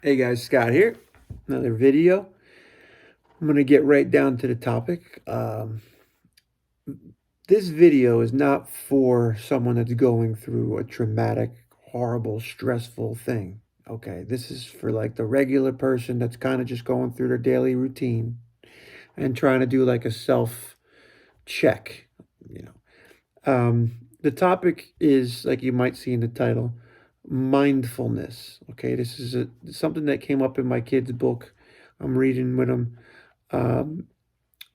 Hey guys, Scott here. Another video. I'm going to get right down to the topic. This video is not for someone that's going through a traumatic, horrible, stressful thing. Okay, this is for like the regular person that's kind of just going through their daily routine and trying to do like a self check. You the topic is like you might see in the title, mindfulness. Okay, this is something that came up in my kid's book. I'm reading with him. Um,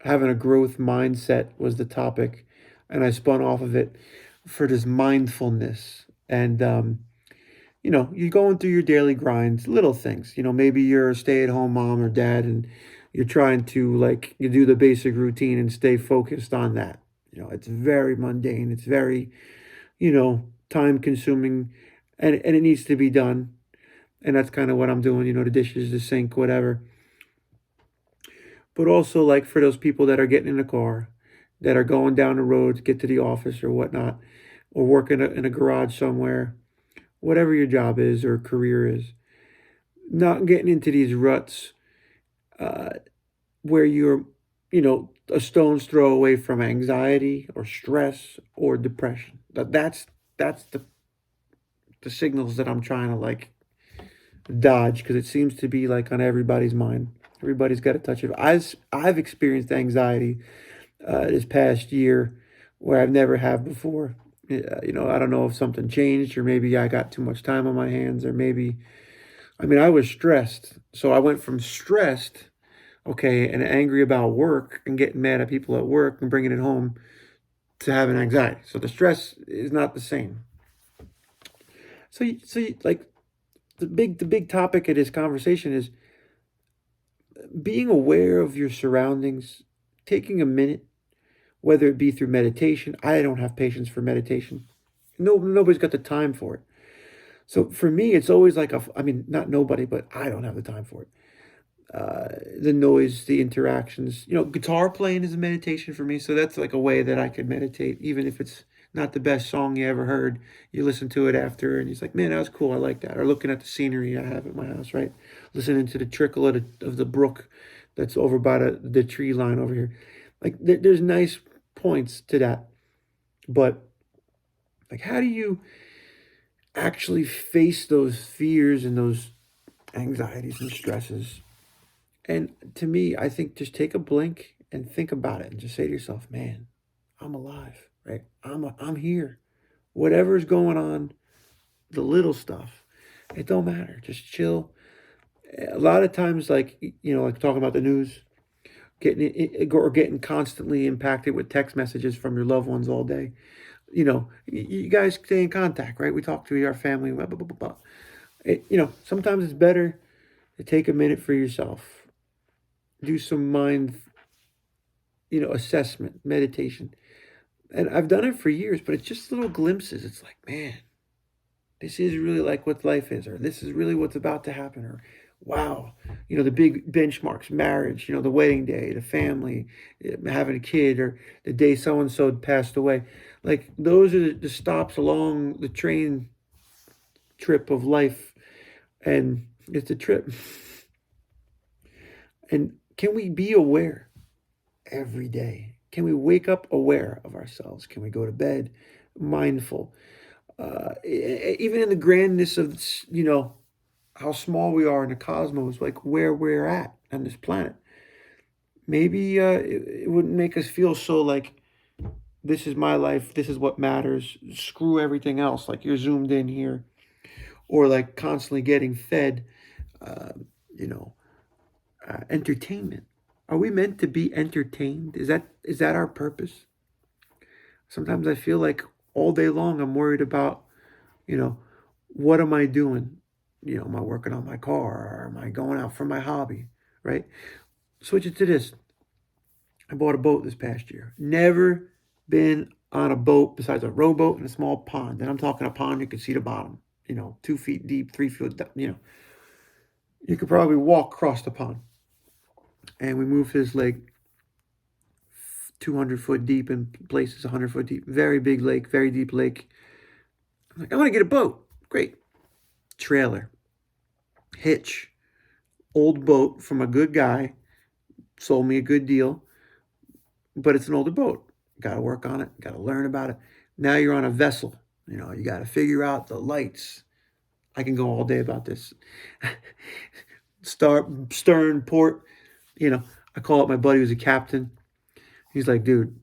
Having a growth mindset was the topic, and I spun off of it for this mindfulness. And you're going through your daily grinds, little things. Maybe you're a stay-at-home mom or dad, and you're trying to like you do the basic routine and stay focused on that. It's very mundane. It's very, time consuming, and it needs to be done. And that's kind of what I'm doing. The dishes, the sink, whatever. But also like for those people that are getting in a car, that are going down the road to get to the office or whatnot, or working in a garage somewhere, whatever your job is or career is, not getting into these ruts uh, where you're, a stone's throw away from anxiety or stress or depression. That's the signals that I'm trying to like dodge because it seems to be like on everybody's mind. Everybody's got a touch of it. I've experienced anxiety this past year where I've never have before. I don't know if something changed or maybe I got too much time on my hands or maybe, I was stressed. So I went from stressed, okay, and angry about work and getting mad at people at work and bringing it home to having anxiety. So the stress is not the same. Like the big topic of this conversation is being aware of your surroundings, taking a minute, whether it be through meditation. I don't have patience for meditation. No, nobody's got the time for it. So for me, it's always like not nobody, but I don't have the time for it. The noise, the interactions, guitar playing is a meditation for me. So that's like a way that I could meditate, even if it's not the best song you ever heard. You listen to it after, and he's like, "Man, that was cool. I like that." Or looking at the scenery I have at my house, right? Listening to the trickle of the brook that's over by the tree line over here. Like there's nice points to that, but like, how do you actually face those fears and those anxieties and stresses? And to me, I think just take a blink and think about it and just say to yourself, man, I'm alive, right? I'm here. Whatever's going on, the little stuff, it don't matter. Just chill. A lot of times, like, like talking about the news, getting constantly impacted with text messages from your loved ones all day. You guys stay in contact, right? We talk to our family, blah, blah, blah, blah, blah. Sometimes it's better to take a minute for yourself, do some mind, assessment, meditation. And I've done it for years, but it's just little glimpses. It's like, man, this is really like what life is, or this is really what's about to happen, or wow, the big benchmarks, marriage, the wedding day, the family, having a kid, or the day so and so passed away. Like those are the stops along the train trip of life, and it's a trip. And can we be aware every day? Can we wake up aware of ourselves? Can we go to bed mindful? Even in the grandness of, how small we are in the cosmos, like where we're at on this planet. Maybe it wouldn't make us feel so like this is my life, this is what matters, screw everything else, like you're zoomed in here, or like constantly getting fed, uh, you know, entertainment. Are we meant to be entertained? Is that our purpose? Sometimes I feel like all day long I'm worried about, you know, what am I doing? Am I working on my car or am I going out for my hobby? Right? Switch it to this. I bought a boat this past year. Never been on a boat besides a rowboat and a small pond. And I'm talking a pond you can see the bottom, 2 feet deep, 3 feet, you could probably walk across the pond. And we moved to this lake, 200 foot deep in places, 100 foot deep. Very big lake, very deep lake. I'm like, I want to get a boat. Great. Trailer, hitch, old boat from a good guy, sold me a good deal, but it's an older boat. Got to work on it, got to learn about it. Now you're on a vessel. You got to figure out the lights. I can go all day about this. Start, stern, port. You know, I call up my buddy who's a captain. He's like, dude,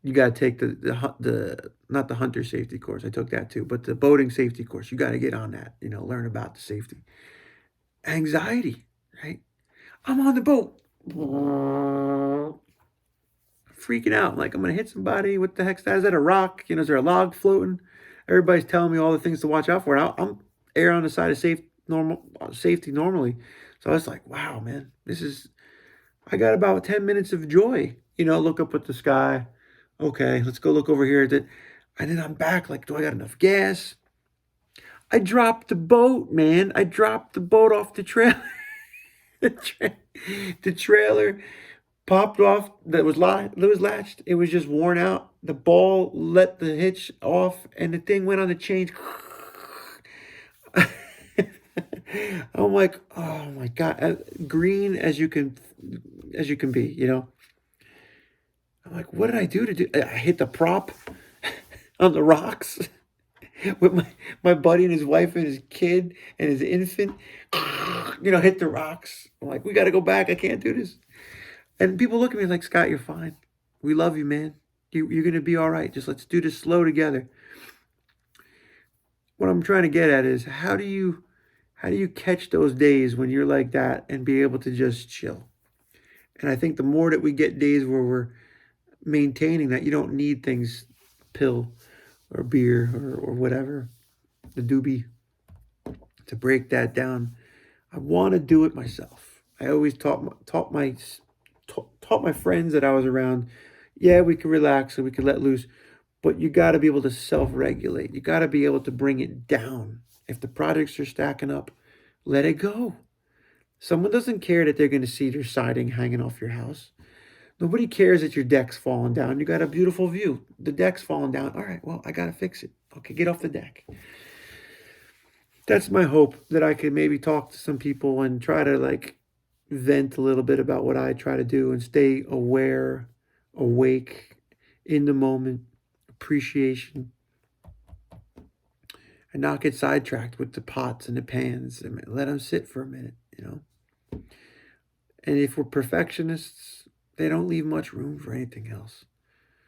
you got to take the not the hunter safety course. I took that too, but the boating safety course. You got to get on that. Learn about the safety. Anxiety, right? I'm on the boat, freaking out. Like, I'm gonna hit somebody. What the heck's that? Is that a rock? Is there a log floating? Everybody's telling me all the things to watch out for. I'm err on the side of safety normally. So I was like, wow, man, I got about 10 minutes of joy. Look up at the sky. Okay, let's go look over here. And then I'm back. Like, do I got enough gas? I dropped the boat, man. I dropped the boat off the trailer. The trailer popped off. That was latched. It was just worn out. The ball let the hitch off, and the thing went on the chain. I'm like, oh my god, green as you can be. I'm like, what did I do to do? I hit the prop on the rocks with my buddy and his wife and his kid and his infant. Hit the rocks. I'm like, we got to go back. I can't do this. And people look at me like, Scott, you're fine. We love you, man. You're going to be all right. Just let's do this slow together. What I'm trying to get at is how do you catch those days when you're like that and be able to just chill? And I think the more that we get days where we're maintaining that, you don't need things, pill or beer or whatever, the doobie, to break that down. I want to do it myself. I always taught my friends that I was around, yeah, we can relax and we can let loose, but you got to be able to self-regulate. You got to be able to bring it down. If the projects are stacking up, let it go. Someone doesn't care that they're going to see your siding hanging off your house. Nobody cares that your deck's falling down. You got a beautiful view. The deck's falling down. All right, well, I got to fix it. Okay, get off the deck. That's my hope, that I could maybe talk to some people and try to vent a little bit about what I try to do and stay aware, awake, in the moment, appreciation, and not get sidetracked with the pots and the pans. And let them sit for a minute. And if we're perfectionists, they don't leave much room for anything else.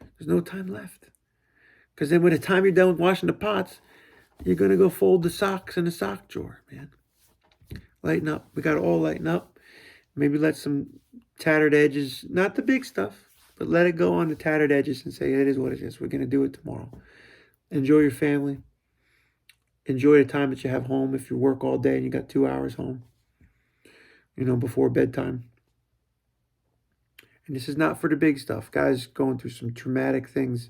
There's no time left. Because then by the time you're done with washing the pots, you're going to go fold the socks in the sock drawer, man. Lighten up. We got to all lighten up. Maybe let some tattered edges, not the big stuff, but let it go on the tattered edges and say, it is what it is. We're going to do it tomorrow. Enjoy your family. Enjoy the time that you have home. If you work all day and you got 2 hours home, before bedtime. And this is not for the big stuff. Guys going through some traumatic things.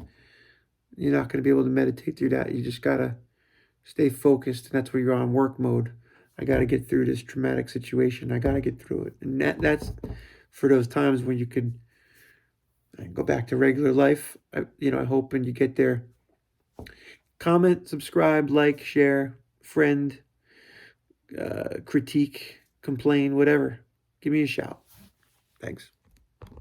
You're not going to be able to meditate through that. You just got to stay focused. And that's where you're on work mode. I got to get through this traumatic situation. I got to get through it. And that's for those times when you could go back to regular life. I hope when you get there, comment, subscribe, like, share, friend, critique, complain, whatever. Give me a shout. Thanks.